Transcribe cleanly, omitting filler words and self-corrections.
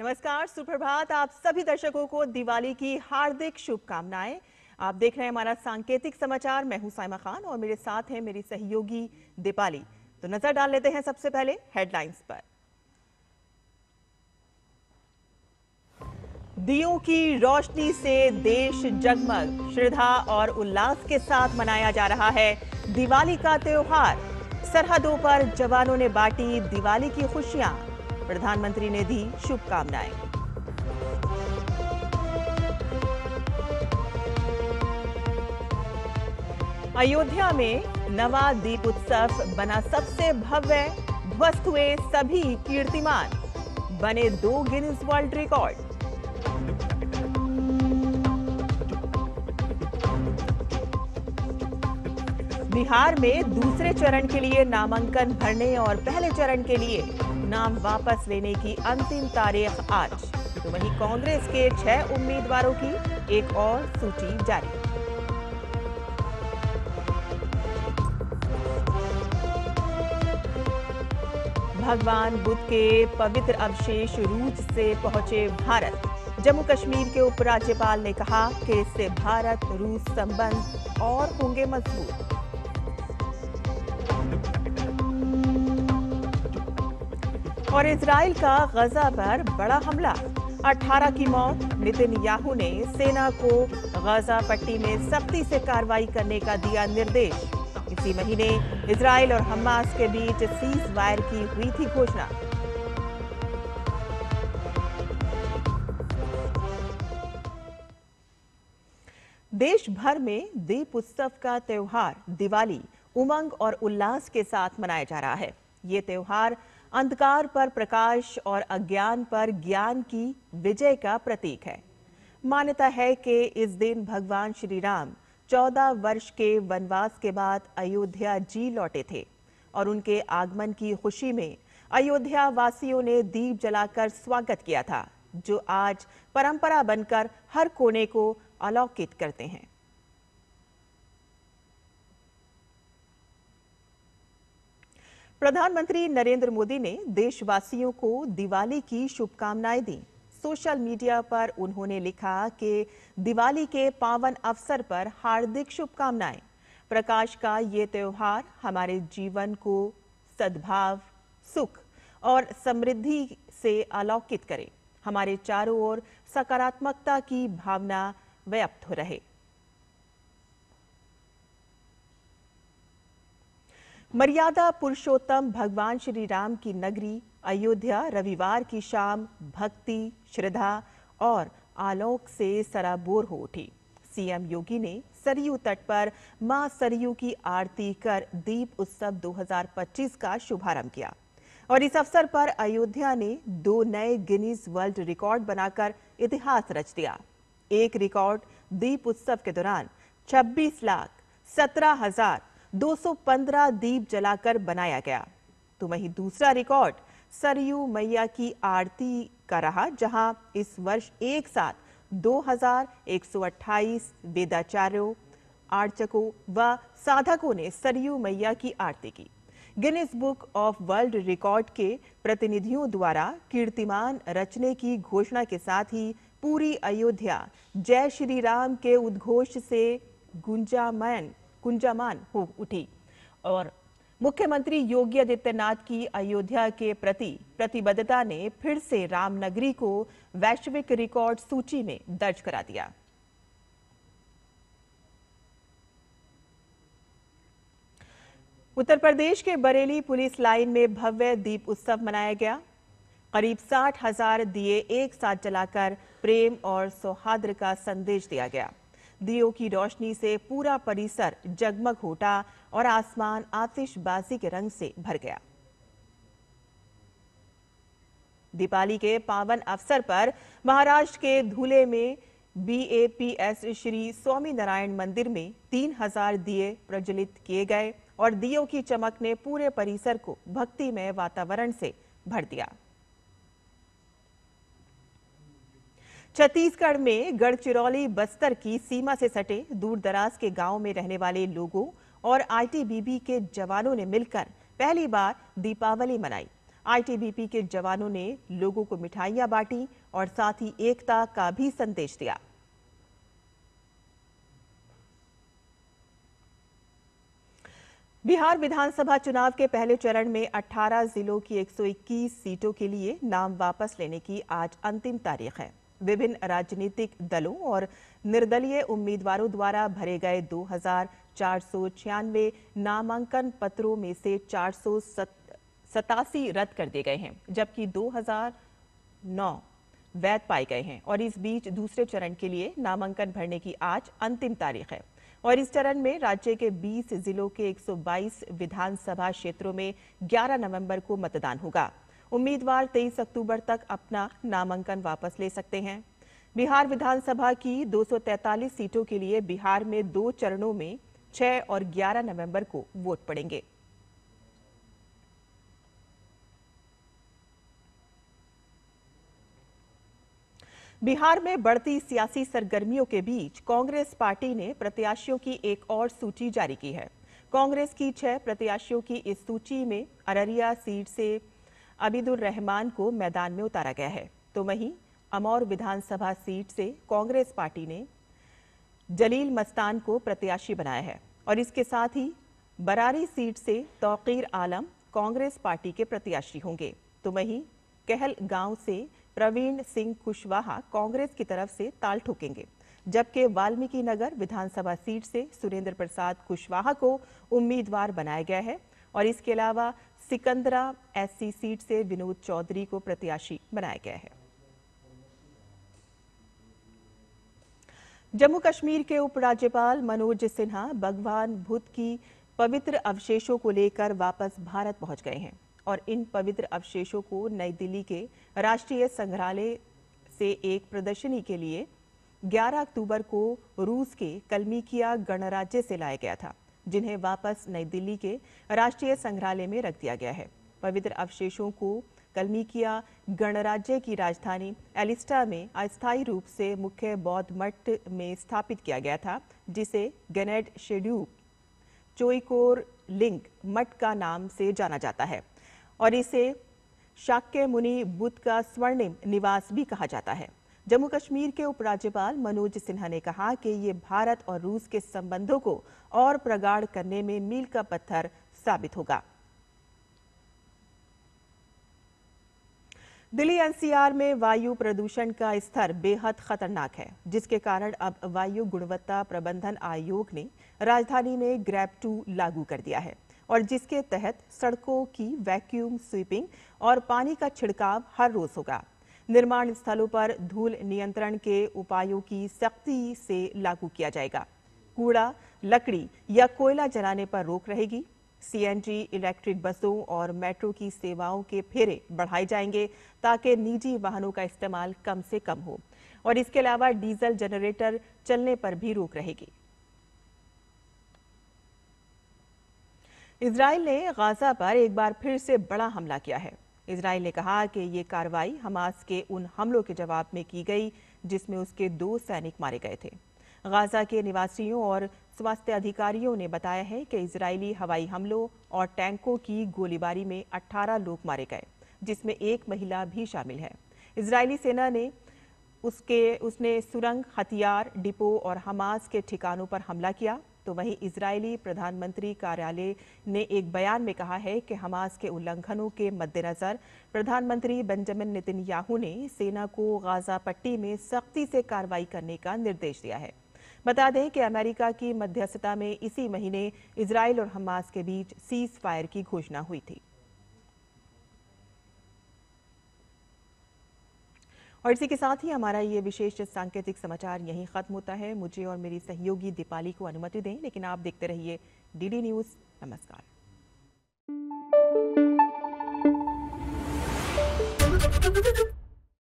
नमस्कार, सुप्रभात। आप सभी दर्शकों को दिवाली की हार्दिक शुभकामनाएं। आप देख रहे हैं हमारा सांकेतिक समाचार। मैं हूं साइमा खान और मेरे साथ हैं मेरी सहयोगी दीपाली। तो नजर डाल लेते हैं सबसे पहले हेडलाइंस पर। दियों की रोशनी से देश जगमग, श्रद्धा और उल्लास के साथ मनाया जा रहा है दिवाली का त्योहार। सरहदों पर जवानों ने बांटी दिवाली की खुशियां। प्रधानमंत्री ने दी शुभकामनाएं। अयोध्या में नवा दीप उत्सव बना सबसे भव्य, ध्वस्त हुए सभी कीर्तिमान, बने 2 गिनीज वर्ल्ड रिकॉर्ड। बिहार में दूसरे चरण के लिए नामांकन भरने और पहले चरण के लिए नाम वापस लेने की अंतिम तारीख आज। तो वहीं कांग्रेस के 6 उम्मीदवारों की एक और सूची जारी। भगवान बुद्ध के पवित्र अवशेष रूस से पहुंचे भारत। जम्मू कश्मीर के उपराज्यपाल ने कहा कि इससे भारत रूस संबंध और होंगे मजबूत। और इजराइल का गजा पर बड़ा हमला, 18 की मौत। नेतन्याहू ने सेना को गजा पट्टी में सख्ती से कार्रवाई करने का दिया निर्देश। इसी महीने इजराइल और हमास के बीच सीज फायर की हुई थी घोषणा। देश भर में दीप उत्सव का त्योहार दिवाली उमंग और उल्लास के साथ मनाया जा रहा है। ये त्योहार अंधकार पर प्रकाश और अज्ञान पर ज्ञान की विजय का प्रतीक है। मान्यता है कि इस दिन भगवान श्री राम 14 वर्ष के वनवास के बाद अयोध्या जी लौटे थे और उनके आगमन की खुशी में अयोध्या वासियों ने दीप जलाकर स्वागत किया था, जो आज परंपरा बनकर हर कोने को अलौकित करते हैं। प्रधानमंत्री नरेंद्र मोदी ने देशवासियों को दिवाली की शुभकामनाएं दी। सोशल मीडिया पर उन्होंने लिखा कि दिवाली के पावन अवसर पर हार्दिक शुभकामनाएं। प्रकाश का ये त्योहार हमारे जीवन को सद्भाव, सुख और समृद्धि से अलौकित करे। हमारे चारों ओर सकारात्मकता की भावना व्याप्त हो रहे। मर्यादा पुरुषोत्तम भगवान श्री राम की नगरी अयोध्या रविवार की शाम भक्ति, श्रद्धा और आलोक से सराबोर हो उठी। सीएम योगी ने सरयू तट पर मां सरयू की आरती कर दीप उत्सव 2025 का शुभारंभ किया और इस अवसर पर अयोध्या ने 2 नए गिनीज वर्ल्ड रिकॉर्ड बनाकर इतिहास रच दिया। एक रिकॉर्ड दीप उत्सव के दौरान 26,17,215 दीप जलाकर बनाया गया। तो वहीं दूसरा रिकॉर्ड सरयू मैया की आरती का रहा, जहां इस वर्ष एक साथ 2,128 वेदाचार्यों, आर्चकों व साधकों ने सरयू मैया की आरती की। Guinness book of world record के प्रतिनिधियों द्वारा कीर्तिमान रचने की घोषणा के साथ ही पूरी अयोध्या जय श्री राम के उद्घोष से गुंजामान हो उठी और मुख्यमंत्री योगी आदित्यनाथ की अयोध्या के प्रति प्रतिबद्धता ने फिर से रामनगरी को वैश्विक रिकॉर्ड सूची में दर्ज करा दिया। उत्तर प्रदेश के बरेली पुलिस लाइन में भव्य दीप उत्सव मनाया गया। करीब 60,000 दिए एक साथ जलाकर प्रेम और सौहार्द का संदेश दिया गया। दियों की रोशनी से पूरा परिसर जगमग उठा और आसमान आतिशबाजी के रंग से भर गया। दीपावली के पावन अवसर पर महाराष्ट्र के धुले में BAPS श्री स्वामी नारायण मंदिर में 3,000 दिए प्रज्वलित किए गए और दियों की चमक ने पूरे परिसर को भक्तिमय वातावरण से भर दिया। छत्तीसगढ़ में गढ़चिरौली बस्तर की सीमा से सटे दूर दराज के गांव में रहने वाले लोगों और ITBP के जवानों ने मिलकर पहली बार दीपावली मनाई। आईटीबीपी के जवानों ने लोगों को मिठाइयां बांटी और साथ ही एकता का भी संदेश दिया। बिहार विधानसभा चुनाव के पहले चरण में 18 जिलों की 121 सीटों के लिए नाम वापस लेने की आज अंतिम तारीख है। विभिन्न राजनीतिक दलों और निर्दलीय उम्मीदवारों द्वारा भरे गए 2496 नामांकन पत्रों में से 487 रद्द कर दिए गए हैं, जबकि 2009 वैध पाए गए हैं। और इस बीच दूसरे चरण के लिए नामांकन भरने की आज अंतिम तारीख है और इस चरण में राज्य के 20 जिलों के 122 विधानसभा क्षेत्रों में 11 नवंबर को मतदान होगा। उम्मीदवार 23 अक्टूबर तक अपना नामांकन वापस ले सकते हैं। बिहार विधानसभा की 243 सीटों के लिए बिहार में 2 चरणों में 6 और 11 नवंबर को वोट पड़ेंगे। बिहार में बढ़ती सियासी सरगर्मियों के बीच कांग्रेस पार्टी ने प्रत्याशियों की एक और सूची जारी की है। कांग्रेस की 6 प्रत्याशियों की इस सूची में अररिया सीट से अबीदुर रहमान को मैदान में उतारा गया है, तो वहीं अमौर विधानसभा सीट से कांग्रेस पार्टी ने जलील मस्तान को प्रत्याशी बनाया है और इसके साथ ही बरारी सीट से तौकीर आलम कांग्रेस पार्टी के प्रत्याशी होंगे, तो वहीं कहल गांव से प्रवीण सिंह कुशवाहा कांग्रेस की तरफ से ताल ठोकेंगे, जबकि वाल्मीकि नगर विधानसभा सीट से सुरेंद्र प्रसाद कुशवाहा को उम्मीदवार बनाया गया है और इसके अलावा सिकंदरा एससी सीट से विनोद चौधरी को प्रत्याशी बनाया गया है। जम्मू कश्मीर के उपराज्यपाल मनोज सिन्हा भगवान बुद्ध की पवित्र अवशेषों को लेकर वापस भारत पहुंच गए हैं और इन पवित्र अवशेषों को नई दिल्ली के राष्ट्रीय संग्रहालय से एक प्रदर्शनी के लिए 11 अक्टूबर को रूस के कलमीकिया गणराज्य से लाया गया था, जिन्हें वापस नई दिल्ली के राष्ट्रीय संग्रहालय में रख दिया गया है। पवित्र अवशेषों को कलमीकिया गणराज्य की राजधानी एलिस्टा में अस्थायी रूप से मुख्य बौद्ध मठ में स्थापित किया गया था, जिसे गनेड शेड्यूप चोइकोर लिंग मठ का नाम से जाना जाता है और इसे शाक्य मुनि बुद्ध का स्वर्णिम निवास भी कहा जाता है। जम्मू कश्मीर के उपराज्यपाल मनोज सिन्हा ने कहा कि ये भारत और रूस के संबंधों को और प्रगाढ़ करने में मील का पत्थर साबित होगा। दिल्ली एनसीआर में वायु प्रदूषण का स्तर बेहद खतरनाक है, जिसके कारण अब वायु गुणवत्ता प्रबंधन आयोग ने राजधानी में ग्रैब 2 लागू कर दिया है और जिसके तहत सड़कों की वैक्यूम स्वीपिंग और पानी का छिड़काव हर रोज होगा। निर्माण स्थलों पर धूल नियंत्रण के उपायों की सख्ती से लागू किया जाएगा। कूड़ा, लकड़ी या कोयला जलाने पर रोक रहेगी। सीएनजी, इलेक्ट्रिक बसों और मेट्रो की सेवाओं के फेरे बढ़ाए जाएंगे ताकि निजी वाहनों का इस्तेमाल कम से कम हो और इसके अलावा डीजल जनरेटर चलने पर भी रोक रहेगी। इजराइल ने गाजा पर एक बार फिर से बड़ा हमला किया है। इजराइल ने कहा कि ये कार्रवाई हमास के उन हमलों के जवाब में की गई जिसमें उसके 2 सैनिक मारे गए थे। गाजा के निवासियों और स्वास्थ्य अधिकारियों ने बताया है कि इजरायली हवाई हमलों और टैंकों की गोलीबारी में 18 लोग मारे गए, जिसमें एक महिला भी शामिल है। इजरायली सेना ने उसने सुरंग, हथियार डिपो और हमास के ठिकानों पर हमला किया, तो वहीं इजरायली प्रधानमंत्री कार्यालय ने एक बयान में कहा है कि हमास के उल्लंघनों के मद्देनजर प्रधानमंत्री बेंजामिन नेतन्याहू ने सेना को गाजा पट्टी में सख्ती से कार्रवाई करने का निर्देश दिया है। बता दें कि अमेरिका की मध्यस्थता में इसी महीने इजराइल और हमास के बीच सीज फायर की घोषणा हुई थी। और इसी के साथ ही हमारा ये विशेष सांकेतिक समाचार यहीं खत्म होता है। मुझे और मेरी सहयोगी दीपाली को अनुमति दें, लेकिन आप देखते रहिए डीडी न्यूज़। नमस्कार।